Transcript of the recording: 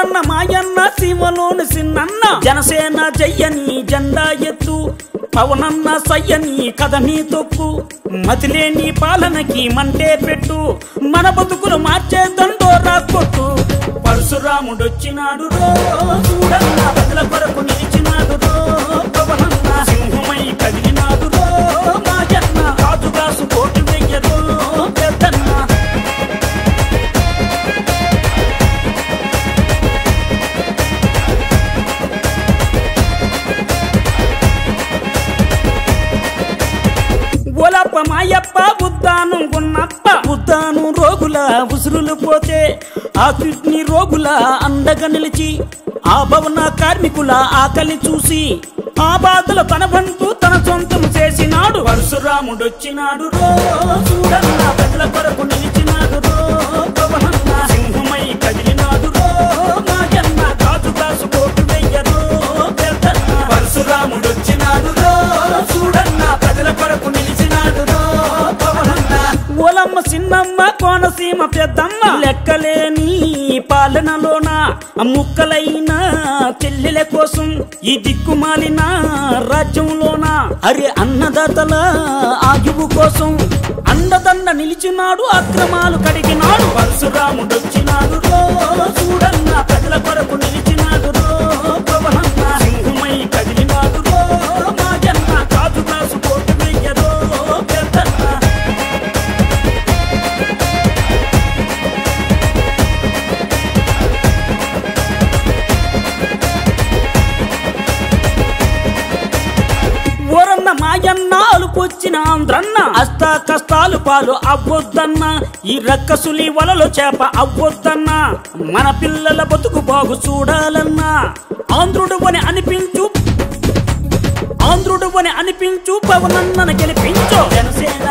ఓరన్న మాయన్న సీమలోని సిన్నన్న జనసేన జయ్యని జెండా ఎత్తు పవనన్న సయ్యని కథని తొక్కు మతిలేని పాలనకి మంటే పెట్టు మన బతుకులు మార్చే దండోరా కొట్టు పరశురాముడొచ్చినాడు రో చూడన్న ప్రజల కొరకు నిలిచినాడు రో పవనన్న సింహమై కదిలినాడు రో మాయన్న రాజుగాసు కోటి వెయ్యరో పెద్దన్న ఓలప్ప మాయప్ప ఉద్దానం గున్నప్ప ఉద్దానం రోగుల ఉసురులు పోతే ఆ కిడ్నీ రోగుల అండగా నిలిచి ఆ భవన కార్మికుల ఆకలి చూసి ఆ బాధలు తన బంధు తన సొంతం చేసినాడు పరశురాముడొచ్చినాడు రో చూడన్న ప్రజల కొరకు నిలిచినాడు రో పవనన్న సింహమై కదిలినాడు రో మాయన్న రాజుగాసు కోటి వెయ్యరో పెద్దన్న పరశురాముడొచ్చినాడు రో చూడన్న ప్రజల కొరకు నిలిచినాడు రో పవనన్న ఓలమ్మ సిన్నమ్మ కోనసీమ పెద్దమ్మ లెక్కలేని పాలనలోన ముక్కలైన చెల్లెల కోసం ఈ దిక్కుమాలిన రాజ్యంలోన అరే అన్నదాతల ఆయువు కోసం అండదండ నిలిచినాడు అక్రమాలు కడిగినాడు పరశురాముడొచ్చినాడు రో చూడన్న ప్రజల కొరకు నిలిచినాడు రో పవనన్న సింహమై కదిలినాడు రో మాయన్న రాజుగాసు కోటి వెయ్యరో పెద్దన్న ఓరన్న మాయన్న అలుపొచ్చిన ఆంధ్రన్న అష్ట కష్టాలు పాలు అవ్వొద్దన్న ఈ రక్కసులి వలలో చేప అవ్వొద్దన్న మన పిల్లల బతుకు బాగు చూడాలన్నా ఆంధ్రుడు అని అనిపించు పవనన్నను గెలిపించు జనసేన